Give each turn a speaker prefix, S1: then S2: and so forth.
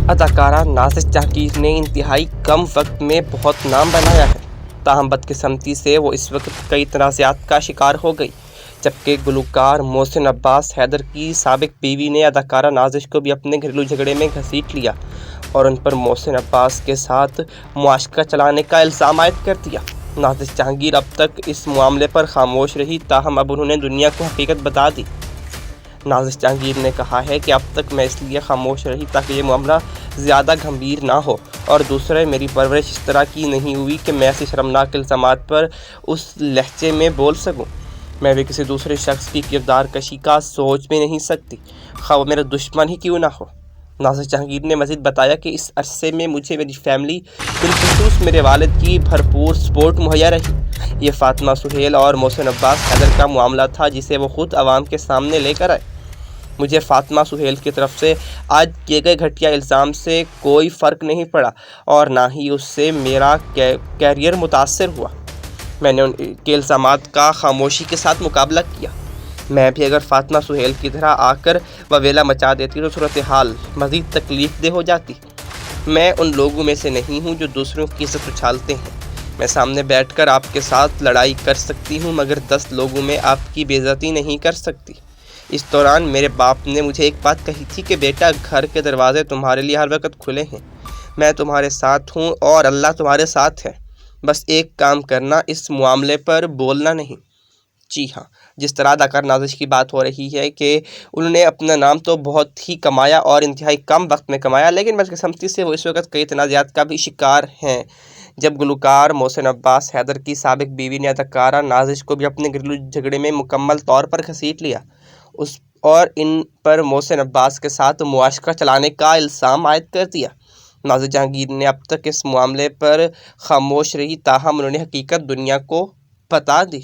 S1: اداکارہ نازش جہانگیر نے انتہائی کم وقت میں بہت نام بنایا ہے، تاہم بدقسمتی سے وہ اس وقت کئی تنازعات کا شکار ہو گئی، جبکہ گلوکار محسن عباس حیدر کی سابق بیوی نے اداکارہ نازش کو بھی اپنے گھریلو جھگڑے میں گھسیٹ لیا اور ان پر محسن عباس کے ساتھ معاشقہ چلانے کا الزام عائد کر دیا۔ نازش جہانگیر اب تک اس معاملے پر خاموش رہی، تاہم اب انہوں نے دنیا کو حقیقت بتا دی۔ نازش جہانگیر نے کہا ہے کہ اب تک میں اس لیے خاموش رہی تاکہ یہ معاملہ زیادہ گھمبیر نہ ہو، اور دوسرے میری پرورش اس طرح کی نہیں ہوئی کہ میں ایسے شرمناک الزامات پر اس لہجے میں بول سکوں۔ میں بھی کسی دوسرے شخص کی کردار کشی کا سوچ بھی نہیں سکتی، خواہ وہ میرا دشمن ہی کیوں نہ ہو۔ نازش جہانگیر نے مزید بتایا کہ اس عرصے میں مجھے میری فیملی، بالخصوص میرے والد کی بھرپور سپورٹ مہیا رہی۔ یہ فاطمہ سہیل اور محسن عباس حیدر کا معاملہ تھا جسے وہ خود عوام کے سامنے لے کر آئے۔ مجھے فاطمہ سہیل کی طرف سے عائد کیے گئے گھٹیا الزام سے کوئی فرق نہیں پڑا اور نہ ہی اس سے میرا کیریئر متاثر ہوا۔ میں نے ان کے الزامات کا خاموشی کے ساتھ مقابلہ کیا۔ میں بھی اگر فاطمہ سہیل کی طرح آ کر وویلا مچا دیتی تو صورتحال مزید تکلیف دہ ہو جاتی۔ میں ان لوگوں میں سے نہیں ہوں جو دوسروں کی عزت اچھالتے ہیں۔ میں سامنے بیٹھ کر آپ کے ساتھ لڑائی کر سکتی ہوں مگر 10 لوگوں میں آپ کی بے عزتی نہیں کر سکتی۔ اس دوران میرے باپ نے مجھے ایک بات کہی تھی کہ بیٹا، گھر کے دروازے تمہارے لیے ہر وقت کھلے ہیں، میں تمہارے ساتھ ہوں اور اللہ تمہارے ساتھ ہے، بس ایک کام کرنا، اس معاملے پر بولنا نہیں۔ جی ہاں، جس طرح اداکار نازش کی بات ہو رہی ہے کہ انہوں نے اپنا نام تو بہت ہی کمایا اور انتہائی کم وقت میں کمایا، لیکن بدقسمتی سے وہ اس وقت کئی تنازعات کا بھی شکار ہیں۔ جب گلوکار محسن عباس حیدر کی سابق بیوی نے اداکارہ نازش کو بھی اپنے گھریلو جھگڑے میں مکمل طور پر گھسیٹ لیا اور ان پر محسن عباس کے ساتھ معاشقہ چلانے کا الزام عائد کر دیا۔ نازش جہانگیر نے اب تک اس معاملے پر خاموش رہی، تاہم انہوں نے حقیقت دنیا کو بتا دی۔